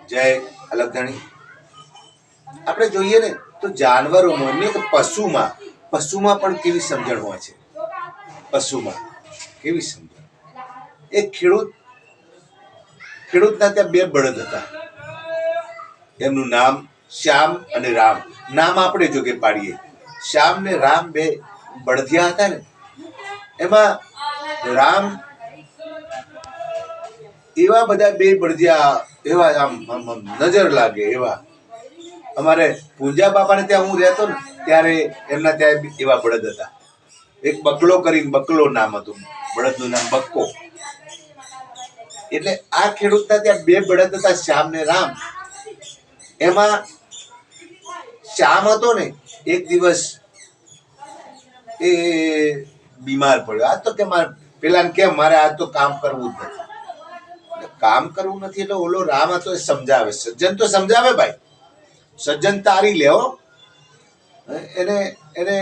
જય અલગધણી. આપણે જોઈએ ને તો જાનવરોમાં ને પશુમાં પણ કેવી સમજણ હોય છે. પશુમાં કેવી સમજણ. એક ખેડૂતના ત્યાં બે બળદ હતા. એમનું નામ શ્યામ અને રામ. નામ આપણે જોકે પાડીએ. શ્યામ ને રામ બે બળદિયા હતા ને. એમાં રામ એવા બધા બે બળદિયા એવા આમ નજર લાગે એવા. અમારે પૂંજા બાપાને ત્યાં હું રહેતો ને ત્યારે એમના ત્યાં એવા બળદ હતા. એક બકલો કરીને બકલો નામ હતું, બળદનું નામ બક્કો. એટલે આ ખેડૂતના ત્યાં બે બળદ હતા, શ્યામ ને રામ. એમાં શ્યામ હતો ને, એક દિવસ એ બીમાર પડ્યો. આજ તો કે પેલા કેમ મારે આજ તો કામ કરવું જ નથી. કામ કરવું નથી એટલે ઓલો રામ હતો એ સમજાવે. સજ્જન તો સમજાવે ભાઈ, સજ્જન તારી લેવો એને એને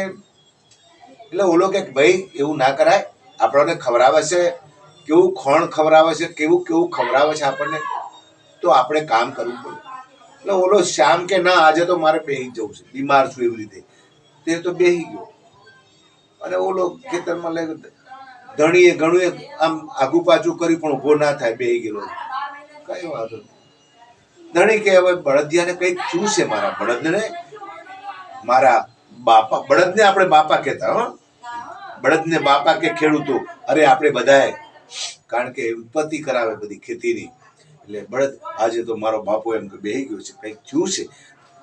એટલે ઓલો કે ભાઈ એવું ના કરાય, આપણને ખવડાવે છે, કેવું ખોણ ખવડાવે છે, કેવું કેવું ખવડાવે છે આપણને, તો આપણે કામ કરવું પડે. એટલે ઓલો શ્યામ કે ના આજે તો મારે બેહી જવું છે, બીમાર છું એવી રીતે. તે તો બેહી ગયો અને ઓલો ખેતરમાં લઈ ધણીએ ઘણું આમ આગુ પાછું કરી પણ ઉભો ના થાય, બેહી ગયેલો. કઈ વાંધો નહીં. ધણી કે હવે બળદિયાને કઈક થયું છે. મારા બળદને, મારા બાપા, બળદને આપણે બાપા કહેતા હો, બળદને બાપા કે ખેડૂતો. અરે આપણે બધાએ, કારણ કે ઉત્પત્તિ કરાવે બધી ખેતીની. એટલે બળદ આજે તો મારો બાપો એમ કે બેહી ગયો છે, કઈક થયું છે.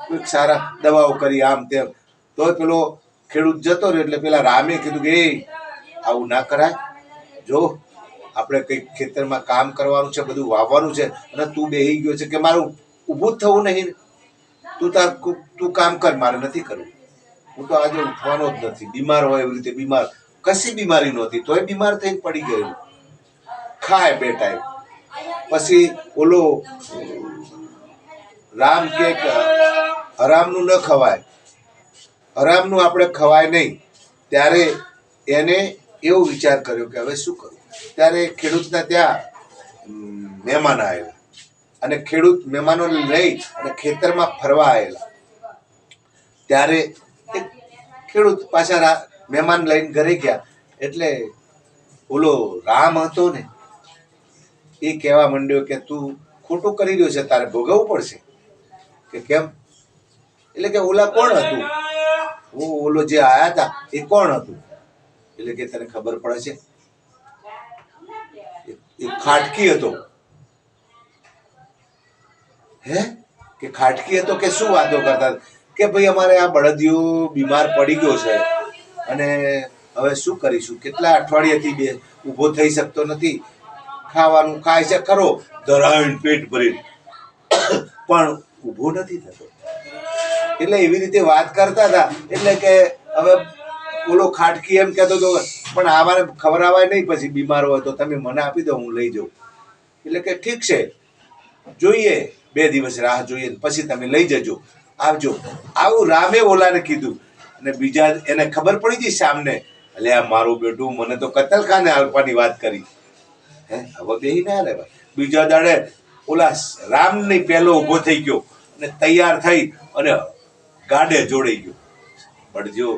કોઈક સારા દવાઓ કરી આમ તેમ. તો પેલો ખેડૂત જતો રહ્યો. એટલે પેલા રામે કીધું કે એ આવું ના કરાય. જો આપણે કંઈક ખેતરમાં કામ કરવાનું છે, બધું વાવવાનું છે, અને તું બેહી ગયો છે કે મારું ઊભું જ થવું નહીં. તું કામ કર, મારે નથી કરવું. હું તો આજે ઉઠવાનો જ નથી. બીમાર હોય એવી રીતે બીમાર, કશી બીમારી નહોતી તોય બીમાર થઈને પડી ગયેલું. ખાય બે ટાઈમ. પછી ઓલો રામ કે હરામનું ન ખવાય, હરામનું આપણે ખવાય નહીં. ત્યારે એને એવો વિચાર કર્યો કે હવે શું કરું. ત્યારે ખેડૂતના ત્યાં મહેમાન આવેલા અને ખેડૂત મહેમાનો લઈ અને ખેતરમાં ફરવા આવેલા. ત્યારે એક ખેડૂત પાછા મહેમાન લઈને ઘરે ગયા. એટલે ઓલો રામ હતો ને એ કહેવા માંડ્યો કે તું ખોટું કરી રહ્યો છે, તારે ભોગવવું પડશે. કે કેમ? એટલે કે ઓલા કોણ હતું, ઓલો જે આયા હતા એ કોણ હતું? એટલે કે તને ખબર પડે છે, એ ખાટકી હતો. હે કે ખાટકી હતો કે શું વાતો કરતા? કે ભાઈ અમારે આ બળદિયો બીમાર પડી ગયો છે અને હવે શું કરીશું? કેટલા અઠવાડિયાથી બે ઊભો થઈ શકતો નથી. ખાવાનું ખાય છે ખરો, ધરાવીને પેટ ભરીને, પણ ઊભો નથી થતો. એટલે એવી રીતે વાત કરતા હતા. એટલે કે હવે ઓલો ખાટકી એમ કહેતો હતો પણ આવાને ખવડાવાય નહીં, પછી બીમાર હોય તો તમે મને આપી દો, હું લઈ જાઉં. એટલે કે ઠીક છે, જોઈએ 2 દિવસ રાહ જોઈએ, પછી તમે લઈ જજો, આવજો. આવું રામે ઓલાને કીધું. અને બીજા એને ખબર પડી ગઈ સામને, એટલે આ મારું બેટું મને તો કતલખાને આપવાની વાત કરી. હે હવે બેહી ના રે ભાઈ. બીજા દાડે ઓલા રામ નહીં પહેલો ઉભો થઈ ગયો અને તૈયાર થઈ અને ગાડે જોડાઈ ગયો. બળજો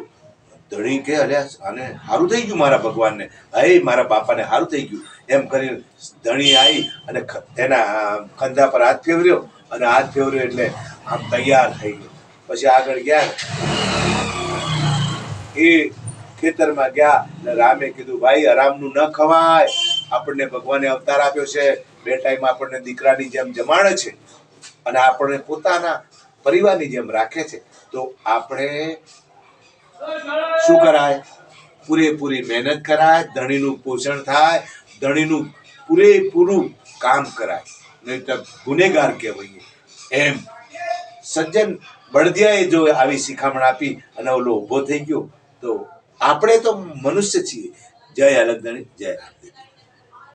ધણી કે અલ્યા આને સારું થઈ ગયું, મારા ભગવાનને, હે મારા બાપાને સારું થઈ ગયું એમ કરીને ધણી આવી અને એના ખંધા પર હાથ ફેરવ્યો. અને હાથ ફેરવ્યો એટલે આમ તૈયાર થઈ ગયો. પછી આગળ ગયા, એ ખેતરમાં ગયા. રામે કીધું ભાઈ હરામનું ન ખવાય, આપણને ભગવાને અવતાર આપ્યો છે, 2 ટાઈમ આપણને દીકરાની જેમ જમાડે છે અને આપણને પોતાના પરિવારની જેમ રાખે છે. તો આપણે શું કરાય? પૂરેપૂરી મહેનત કરાય, ધણીનું પોષણ થાય, ધણીનું પૂરેપૂરું કામ કરાય, નહીં તો ગુનેગાર કહેવાય. એમ સજ્જન બળદિયાએ જો આવી શિખામણ આપી અને ઓલો ઉભો થઈ ગયો, તો આપણે તો મનુષ્ય છીએ. જય અલગધણી, જય રામદેવ.